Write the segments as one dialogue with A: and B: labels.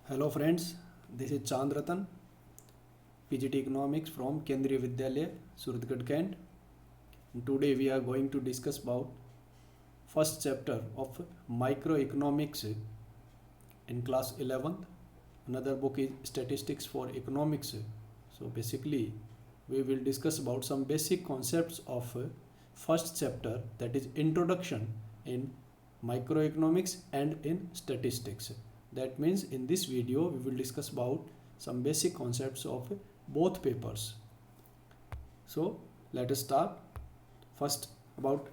A: Hello friends, this is Chand Ratan, PGT Economics from Kendriya Vidyalaya, Suratgarh, Kent. And today we are going to discuss about first chapter of microeconomics in class 11th. Another book is Statistics for Economics. So basically we will discuss about some basic concepts of first chapter, that is introduction in microeconomics and in statistics. That means in this video we will discuss about some basic concepts of both papers. So let us start. First, about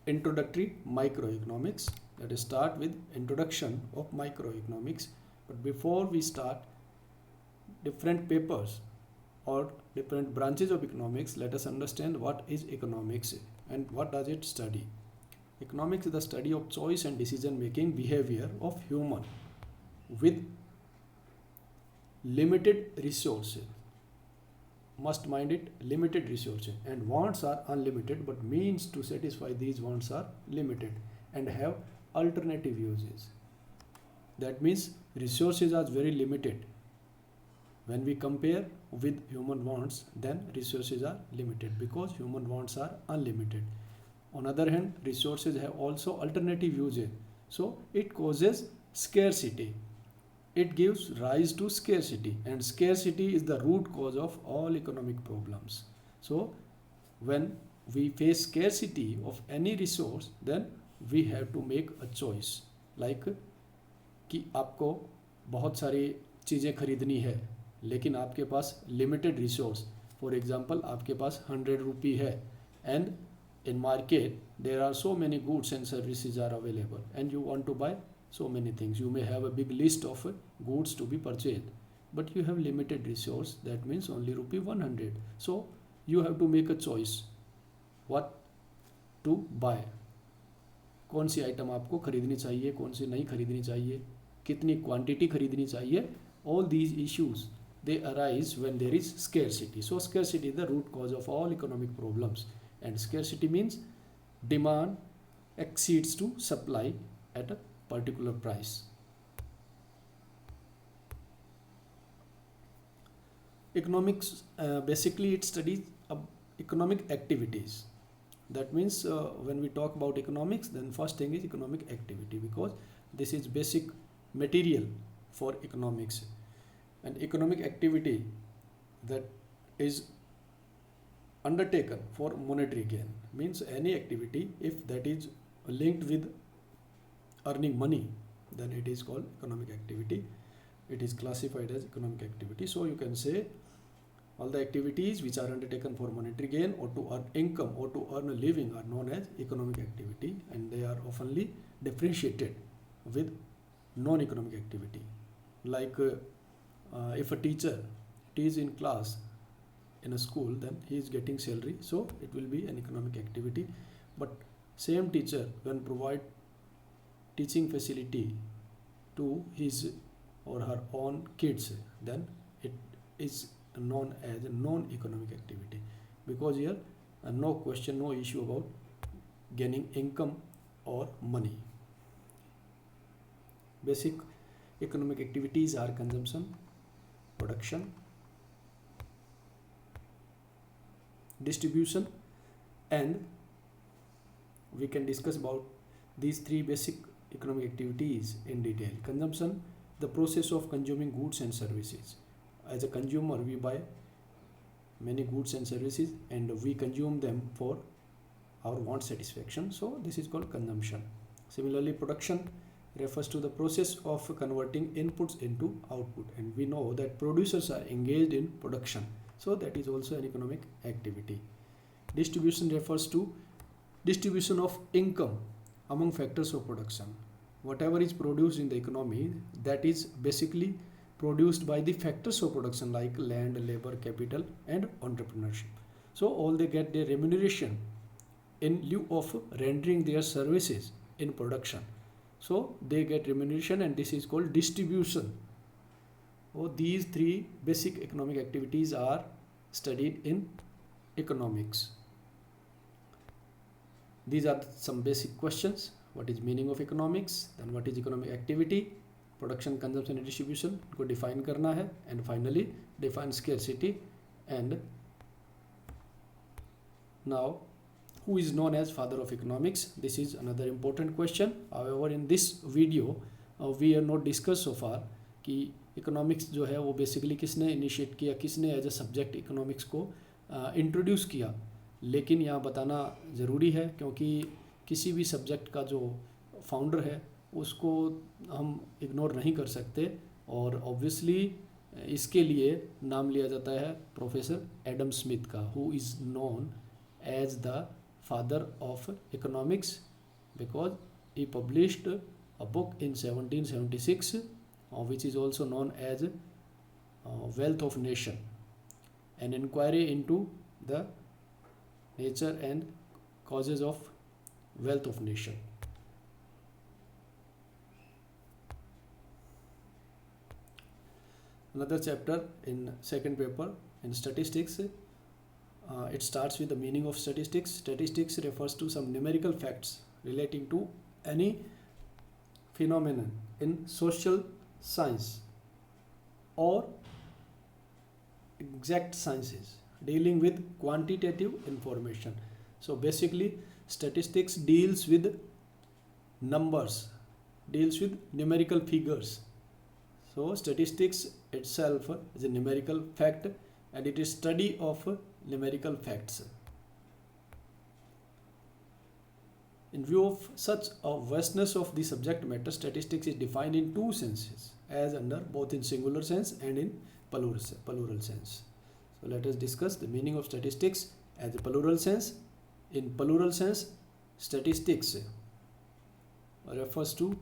A: introductory microeconomics. Let us start with introduction of microeconomics. But before we start different papers or different branches of economics, let us understand what is economics and what does it study. Economics is the study of choice and decision making behavior of human with limited resources. Must mind it, limited resources, and wants are unlimited, but means to satisfy these wants are limited and have alternative uses. That means resources are very limited. When we compare with human wants, then resources are limited because human wants are unlimited. On other hand, resources have also alternative uses, so it causes scarcity. It gives rise to scarcity, and scarcity is the root cause of all economic problems. So when we face scarcity of any resource, then we have to make a choice, like कि आपको बहुत सारी चीज़ें खरीदनी है लेकिन आपके पास limited resource. For example आपके पास 100 रुपी है and in market there are so many goods and services are available and you want to buy so many things. You may have a big list of goods to be purchased, but you have limited resource. That means only rupee 100. So you have to make a choice what to buy. कौन सी item आपको खरीदनी चाहिए, कौन सी नहीं खरीदनी चाहिए, कितनी quantity खरीदनी चाहिए. All these issues they arise when there is scarcity. So scarcity is the root cause of all economic problems, and scarcity means demand exceeds to supply at a particular price. Economics basically it studies economic activities. That means when we talk about economics, then first thing is economic activity, because this is basic material for economics. And economic activity that is undertaken for monetary gain means any activity if that is linked with earning money, then it is called economic activity. It is classified as economic activity. So you can say all the activities which are undertaken for monetary gain or to earn income or to earn a living are known as economic activity, and they are oftenly differentiated with non-economic activity. Like if a teacher teaches in class in a school, then he is getting salary, so it will be an economic activity. But same teacher when provide teaching facility to his or her own kids, then it is known as a non-economic activity, because here no question, no issue about gaining income or money. Basic economic activities are consumption, production, distribution, and we can discuss about these three basic economic activities in detail. Consumption, the process of consuming goods and services. As a consumer, we buy many goods and services and we consume them for our want satisfaction, so this is called consumption. Similarly, production refers to the process of converting inputs into output, and we know that producers are engaged in production, so that is also an economic activity. Distribution refers to distribution of income among factors of production. Whatever is produced in the economy, that is basically produced by the factors of production like land, labor, capital, and entrepreneurship. So all they get their remuneration in lieu of rendering their services in production. So they get remuneration, and this is called distribution. So these three basic economic activities are studied in economics. These are some basic questions. What is meaning of economics? Then what is economic activity? Production, consumption and distribution को define करना है, and finally define scarcity and now who is known as father of economics. This is another important question. However, in this video we have not discussed so far कि economics जो है वो basically किसने initiate किया, किसने as a subject economics को introduce किया, लेकिन यहाँ बताना ज़रूरी है क्योंकि किसी भी सब्जेक्ट का जो फाउंडर है उसको हम इग्नोर नहीं कर सकते, और ऑब्वियसली इसके लिए नाम लिया जाता है प्रोफेसर एडम स्मिथ का, who is known as the father of economics because he published a book in 1776 which is also known as Wealth of Nation, an inquiry into the nature and causes of wealth of nation. Another chapter in second paper in statistics, it starts with the meaning of statistics. Statistics refers to some numerical facts relating to any phenomenon in social science or exact sciences dealing with quantitative information. So basically statistics deals with numbers, deals with numerical figures. So statistics itself is a numerical fact and it is study of numerical facts. In view of such a vastness of the subject matter, statistics is defined in two senses, as under both in singular sense and in plural sense. So let us discuss the meaning of statistics as a plural sense. In plural sense, statistics refers to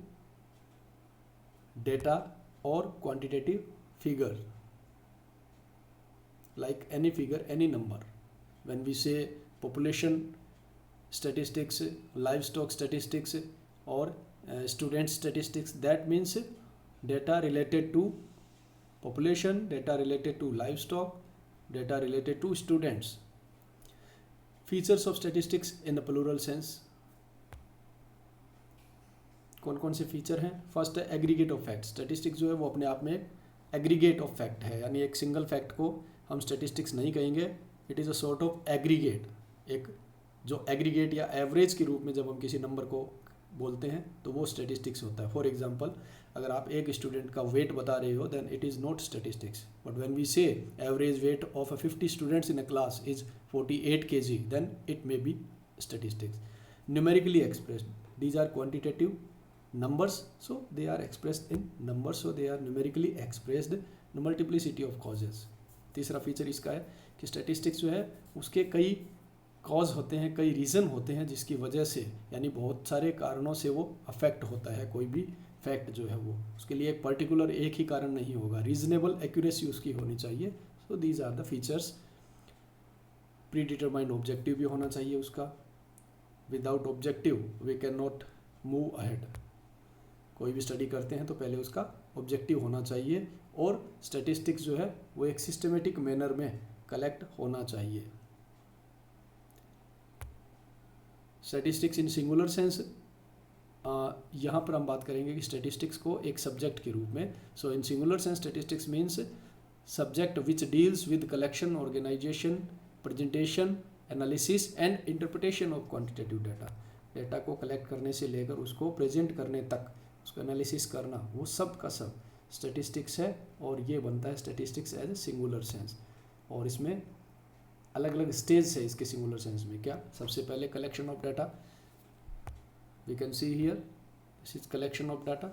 A: data or quantitative figure, like any figure, any number. When we say population statistics, livestock statistics, or student statistics, that means data related to population, data related to livestock, data related to students. Features of statistics in the plural sense, कौन कौन से feature हैं? First है aggregate of fact. Statistics जो है वो अपने आप में एग्रीगेट ऑफ फैक्ट है, यानी एक सिंगल फैक्ट को हम स्टैटिस्टिक्स नहीं कहेंगे. It is a sort of aggregate, एक जो एग्रीगेट या एवरेज के रूप में जब हम किसी नंबर को बोलते हैं तो वो स्टैटिस्टिक्स होता है. फॉर एग्जांपल, अगर आप एक स्टूडेंट का वेट बता रहे हो then it is not statistics. But when we say average weight of 50 students in a class is 48 kg, then it may be statistics. Numerically expressed, these are quantitative numbers, so they are expressed in numbers, so they are numerically expressed the multiplicity of causes. तीसरा feature इसका है कि statistics जो है उसके कई cause होते हैं, कई रीज़न होते हैं जिसकी वजह से, यानी बहुत सारे कारणों से वो अफेक्ट होता है कोई भी फैक्ट जो है वो. उसके लिए एक पर्टिकुलर एक ही कारण नहीं होगा, रीजनेबल एक्यूरेसी उसकी होनी चाहिए. So these are the features. Predetermined objective भी होना चाहिए उसका. Without objective we can not move ahead. कोई भी स्टडी करते हैं तो पहले उसका ऑब्जेक्टिव होना चाहिए, और स्टैटिस्टिक्स जो है वो एक सिस्टमेटिक मैनर में कलेक्ट होना चाहिए. स्टैटिस्टिक्स इन सिंगुलर सेंस, यहाँ पर हम बात करेंगे कि स्टैटिस्टिक्स को एक सब्जेक्ट के रूप में. So in singular sense statistics means subject which deals with collection, organisation, presentation, analysis and interpretation of quantitative data. Data को कलेक्ट करने से लेकर उसको प्रेजेंट करने तक, उसको एनालिसिस करना, वो सब का सब स्टैटिस्टिक्स है. और ये बनता है statistics as a singular sense. और इसमें अलग अलग स्टेज है इसके सिंगुलर सेंस में. क्या? सबसे पहले collection of data, we can see here this is collection of data.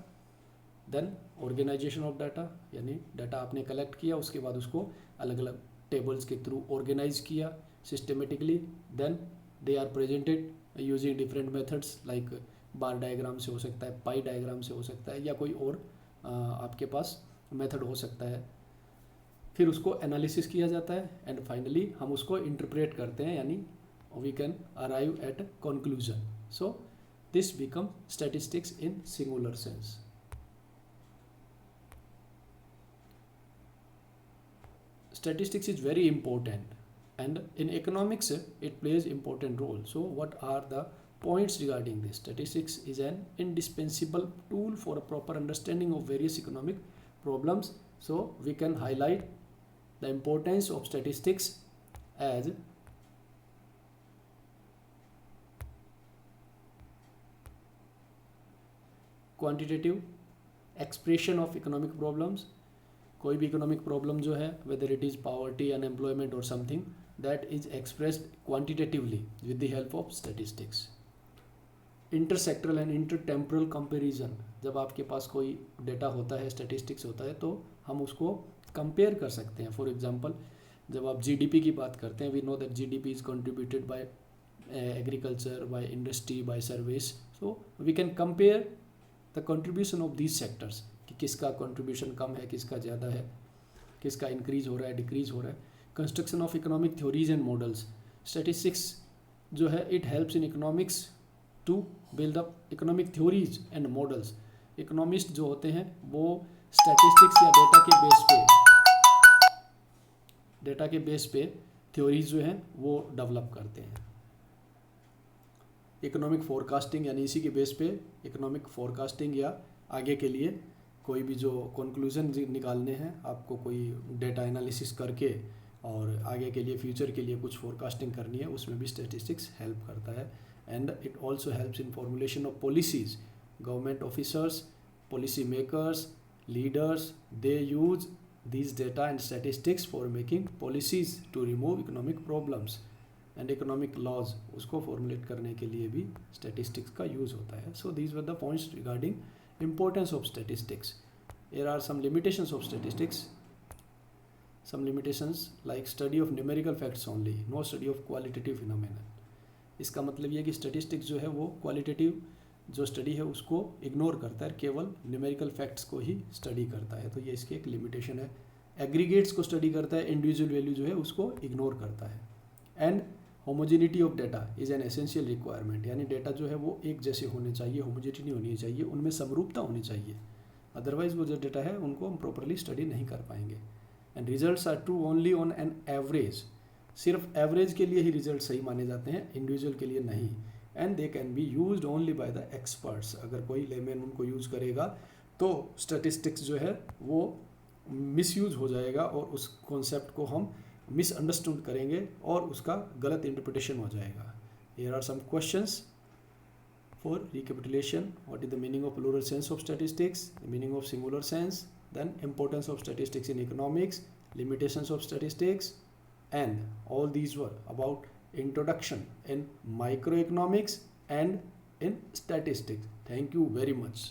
A: Then organisation of data, यानी डाटा आपने कलेक्ट किया, उसके बाद उसको अलग अलग टेबल्स के थ्रू ऑर्गेनाइज किया systematically. Then they are presented using different methods, like bar diagram से हो सकता है, पाई डायग्राम से हो सकता है, या कोई और आपके पास मेथड हो सकता है. फिर उसको एनालिसिस किया जाता है एंड फाइनली हम उसको इंटरप्रेट करते हैं, यानी we can arrive at conclusion. So this become statistics in singular sense. Statistics is very important, and in economics it plays important role. So what are the points regarding this. Statistics is an indispensable tool for a proper understanding of various economic problems. So we can highlight the importance of statistics as quantitative expression of economic problems. कोई भी economic problem जो है, whether it is poverty, unemployment और something, that is expressed quantitatively with the help of statistics. Intersectoral and intertemporal comparison, जब आपके पास कोई data होता है, स्टैटिस्टिक्स होता है, तो हम उसको कंपेयर कर सकते हैं. फॉर एग्जांपल, जब आप जीडीपी की बात करते हैं, we know that GDP is contributed by agriculture, by industry, by service. So we can compare the contribution of these sectors, कि किसका कंट्रीब्यूशन कम है, किसका ज़्यादा है, किसका इंक्रीज हो रहा है, डिक्रीज हो रहा है. Construction of economic theories and models. Statistics जो है, it helps in economics to build up economic theories and models. Economist जो होते हैं वो स्टैटिस्टिक्स या डेटा के बेस पे थ्योरीज जो हैं वो डेवलप करते हैं. इकोनॉमिक फोरकास्टिंग, यानी इसी के बेस पे इकोनॉमिक फोरकास्टिंग या आगे के लिए कोई भी जो कंक्लूजन निकालने हैं, आपको कोई डेटा एनालिसिस करके और आगे के लिए, फ्यूचर के लिए कुछ फोरकास्टिंग करनी है, उसमें भी स्टैटिस्टिक्स हेल्प करता है. And it also helps in formulation of policies. Government officers, policy makers, leaders, they use these data and statistics for making policies to remove economic problems and economic laws. उसको formulate करने के लिए भी statistics का use होता है. So these were the points regarding importance of statistics. There are some limitations of statistics. Some limitations like study of numerical facts only, no study of qualitative phenomena. इसका मतलब ये कि statistics जो है वो qualitative जो स्टडी है उसको इग्नोर करता है, केवल न्यूमेरिकल फैक्ट्स को ही स्टडी करता है. तो ये इसकी एक लिमिटेशन है. एग्रीगेट्स को स्टडी करता है, इंडिविजुअल वैल्यू जो है उसको इग्नोर करता है. And homogeneity of data is an essential requirement, यानी डेटा जो है वो एक जैसे होने चाहिए, होमोजेनिटी होनी चाहिए, उनमें समरूपता होनी चाहिए, अदरवाइज वो जो डेटा है उनको हम प्रॉपरली स्टडी नहीं कर पाएंगे. And results are true only on an average. सिर्फ एवरेज के लिए ही रिजल्ट सही माने जाते हैं, इंडिविजुअल के लिए नहीं. And they can be used only by the experts. अगर कोई लेमैन उनको यूज़ करेगा तो स्टैटिस्टिक्स जो है वो मिसयूज हो जाएगा और उस कॉन्सेप्ट को हम मिसअंडरस्टूड करेंगे और उसका गलत इंटरप्रिटेशन हो जाएगा. Here are some questions for recapitulation. What is the meaning of plural sense of statistics, the meaning of singular sense, then importance of statistics in economics, limitations of statistics, and all these were about introduction in microeconomics and in statistics. Thank you very much.